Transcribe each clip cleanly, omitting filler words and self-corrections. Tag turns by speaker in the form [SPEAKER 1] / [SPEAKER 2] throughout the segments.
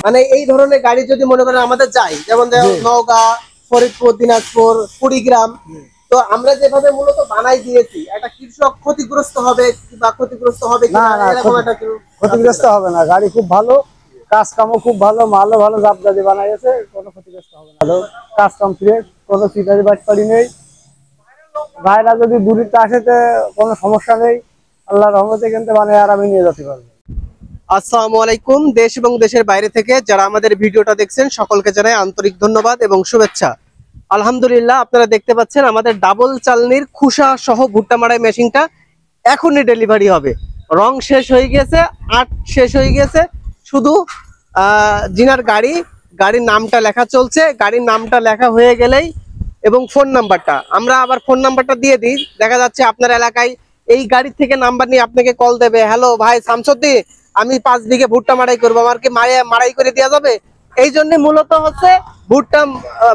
[SPEAKER 1] মানে এই ধরনের গাড়ি যদি মনে করেন আমাদের যাই, যেমন নওগাঁ, ফরিদপুর, দিনাজপুর, কুড়িগ্রাম, তো আমরা যেভাবে মূলত বানাই দিয়েছি, একটা কৃষক ক্ষতিগ্রস্ত হবে বা ক্ষতিগ্রস্ত হবে
[SPEAKER 2] না
[SPEAKER 1] কিনা
[SPEAKER 2] না,
[SPEAKER 1] এরকম একটা
[SPEAKER 2] ক্ষতিগ্রস্ত হবে না। গাড়ি খুব ভালো, কাজ কামও খুব ভালো, মালও ভালো, জাবদাদি বানাইছে, কোনো ক্ষতিগ্রস্ত হবে না। কাজ কাম ফ্রেশ, কোনো চিটারি বাটপাড়ি নেই। ভাইরা যদি দূরিতে আসে কোনো সমস্যা নেই, আল্লাহর রহমতে কিন্তু মানে আরামে নিয়ে যেতে পারবে।
[SPEAKER 1] আসসালামু আলাইকুম। দেশ এবং দেশের বাইরে থেকে যারা আমাদের ভিডিওটা দেখছেন সকলকে জানাই আন্তরিক ধন্যবাদ এবং শুভেচ্ছা। আলহামদুলিল্লাহ, আপনারা দেখতে পাচ্ছেন আমাদের ডাবল চালনির খুসা সহ ভুট্টা মারাই মেশিনটা এখনই ডেলিভারি হবে। রং শেষ হয়ে গেছে, আট শেষ হয়ে গেছে, শুধু জিনার গাড়ির নামটা লেখা চলছে। গাড়ির নামটা লেখা হয়ে গেলেই এবং ফোন নাম্বারটা আমরা আবার ফোন নাম্বারটা দিয়ে দিই। দেখা যাচ্ছে আপনার এলাকায় এই গাড়ির থেকে নাম্বার নিয়ে আপনাকে কল দেবে, হ্যালো ভাই শামসুদ্দিন, আমি 5 বিঘে ভুট্টা মারাই করবো, আমার কি মারাই করে দেওয়া যাবে? এই জন্য মূলত হচ্ছে ভুট্টা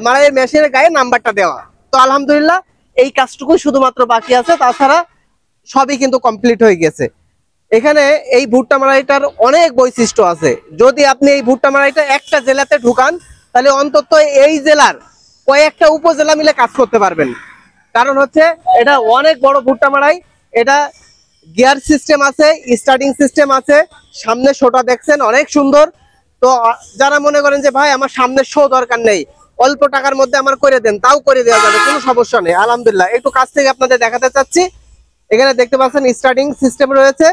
[SPEAKER 1] মারাইয়ের মেশিনের গায়ে নাম্বারটা দেওয়া। তো আলহামদুলিল্লাহ এই কাজটুকু শুধুমাত্র বাকি আছে, তাছাড়া সবই কিন্তু কমপ্লিট হয়ে গেছে। এখানে এই ভুট্টা মারাইটার অনেক বৈশিষ্ট্য আছে। যদি আপনি এই ভুট্টা মারাইটা একটা জেলাতে ঢুকান, তাহলে অন্তত এই জেলার কয়েকটা উপজেলা মিলে কাজ করতে পারবেন। কারণ হচ্ছে এটা অনেক বড় ভুট্টা মারাই। এটা গিয়ার সিস্টেম আছে, স্টার্টিং সিস্টেম আছে, সামনে শোটা দেখছেন অনেক সুন্দর। তো যারা মনে করেন যে ভাই আমার সামনে শো দরকার নেই, অল্প টাকার মধ্যে আমার করে দেন, তাও করে দেওয়া যাবে, কোনো সমস্যা নেই। আলহামদুলিল্লাহ একটু কাছ থেকে আপনাদের দেখাতে চাচ্ছি। এখানে দেখতে পাচ্ছেন স্টার্টিং সিস্টেম রয়েছে।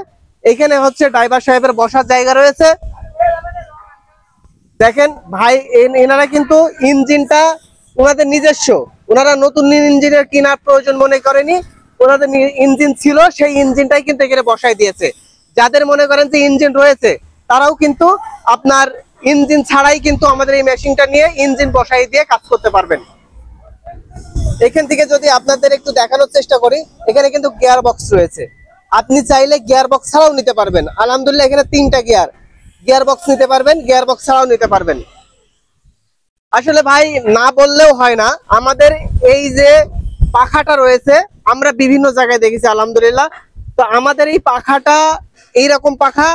[SPEAKER 1] এখানে হচ্ছে ড্রাইভার সাহেবের বসার জায়গা রয়েছে। দেখেন ভাই, এনারা কিন্তু ইঞ্জিনটা ওনাদের নিজস্ব, ওনারা নতুন ইঞ্জিনের কেনার প্রয়োজন মনে করেনি, ওনাদের ইঞ্জিন ছিল, সেই ইঞ্জিনটাই কিন্তু এখানে বসাই দিয়েছে। যাদের মনে করেন যে ইঞ্জিন রয়েছে, তারাও কিন্তু আপনার ইঞ্জিন ছাড়াই কিন্তু আমাদের এই মেশিনটা নিয়ে ইঞ্জিন বসাই দিয়ে কাজ করতে পারবেন। এখান থেকে যদি আপনাদের একটু দেখানোর চেষ্টা করি, এখানে কিন্তু গিয়ার বক্স রয়েছে। আপনি চাইলে গিয়ার বক্স ছাড়াও নিতে পারবেন। আলহামদুলিল্লাহ এখানে 3টা গিয়ার বক্স নিতে পারবেন, গিয়ার বক্স ছাড়াও নিতে পারবেন। আসলে ভাই না বললেও হয় না, আমাদের এই যে পাখাটা রয়েছে আমরা বিভিন্ন জায়গায় দেখেছি আলহামদুলিল্লাহ। তো আমাদের এই পাখাটা, এইরকম পাখা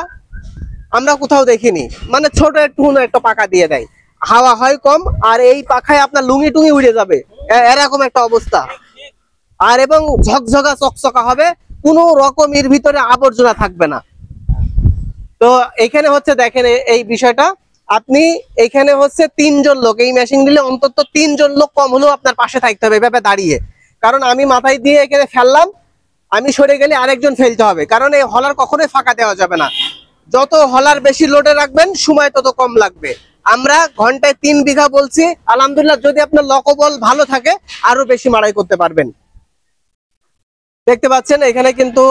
[SPEAKER 1] আমরা কোথাও দেখিনি। মানে ছোট একটু একটা পাখা দিয়ে দেয়, হাওয়া হয় কম, আর এই পাখায় আপনার লুঙ্গি টুঙ্গি উড়ে যাবে, এরকম একটা অবস্থা। আর এবং ঝকঝকা চকচকা হবে, কোনো রকম এর ভিতরে আবর্জনা থাকবে না। তো এখানে হচ্ছে দেখেন এই বিষয়টা, আপনি এখানে হচ্ছে 3জন লোক এই মেশিন দিলে অন্তত 3জন লোক কম হলেও আপনার পাশে থাকতে হবে এভাবে দাঁড়িয়ে। কারণ আমি মাথায় দিয়ে এখানে ফেললাম, আমি সরে গেলে আরেকজন ফেলতে হবে, কারণ এই হলার কখনোই ফাঁকা দেওয়া যাবে না। যত হলার বেশি লোডে রাখবেন সময় তত কম লাগবে। আমরা ঘন্টায় 3 বিঘা বলছি, আলহামদুলিল্লাহ যদি আপনার লকবল ভালো থাকে আরো বেশি মারাই করতে পারবেন। দেখতে পাচ্ছেন এখানে কিন্তু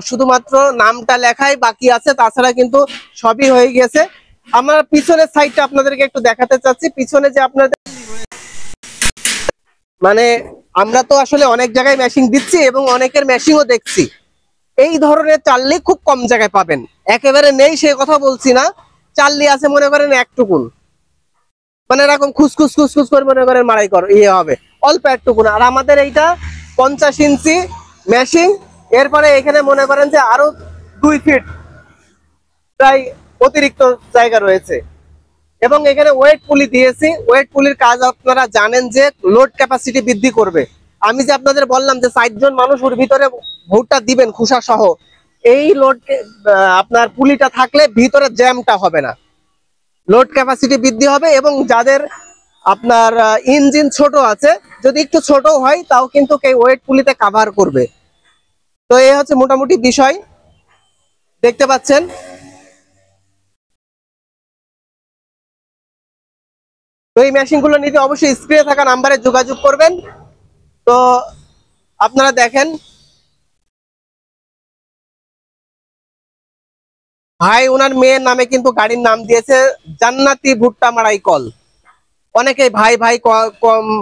[SPEAKER 1] শুধুমাত্র নামটা লেখাই বাকি আছে, তাছাড়া কিন্তু সবই হয়ে গেছে। আমরা পিছনের সাইডটা আপনাদেরকে একটু দেখাতে চাচ্ছি। পিছনে যে আপনাদের মানে আমরা তো আসলে অনেক জায়গায় মেশিন দিচ্ছি এবং অনেকের মেশিনও দেখছি, এই ধরনের চাল্লি খুব কম জায়গায় পাবেন। একেবারে নেই সে কথা বলছি না, চাল্লি আছে মনে করেন একটুকুন, মানে এরকম খুসখুস খুসখুস করে মনে করেন মারাই হবে অল্প একটুকুন। আর আমাদের এইটা 50 ইঞ্চি মেশিন, এরপরে এখানে মনে করেন যে আরো 2 ফিট প্রায় অতিরিক্ত জায়গা রয়েছে। এবং এখানে ওয়েট পুলি দিয়েছি। ওয়েট পুলির কাজ আপনারা জানেন যে লোড ক্যাপাসিটি বৃদ্ধি করবে। আমি যে আপনাদের বললাম যে 4 জন মানুষ ওর ভিতরে ভুট্টা দিবেন খুসা সহ, এই লোড আপনার পুলিটা থাকলে ভিতরে জ্যামটা হবে না, লোড ক্যাপাসিটি বৃদ্ধি হবে। এবং যাদের আপনার ইঞ্জিন ছোট আছে, যদি একটু ছোট হয় তাও কিন্তু ওয়েট পুলিতে কভার করবে। তো এই হচ্ছে মোটামুটি বিষয়, দেখতে পাচ্ছেন। তো এই মেশিনগুলো নিতে অবশ্যই স্ক্রিনে থাকা নাম্বারে যোগাযোগ করবেন। তো আপনারা দেখেন ভাই ওনার মেয়ের নামে কিন্তু গাড়ির নাম দিয়েছে জান্নাতি ভুট্টা মারাই কল। অনেকে ভাই ভাই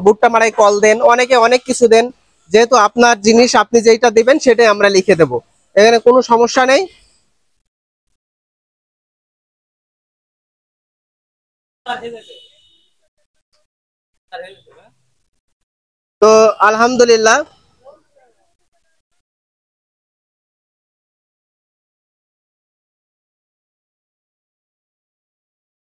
[SPEAKER 1] ভুট্টা মারাই কল দেন, অনেকে অনেক কিছু দেন। যেহেতু আপনার জিনিস আপনি যেটা দিবেন সেটাই আমরা লিখে দেব, এখানে কোনো সমস্যা নেই। তো আলহামদুলিল্লাহ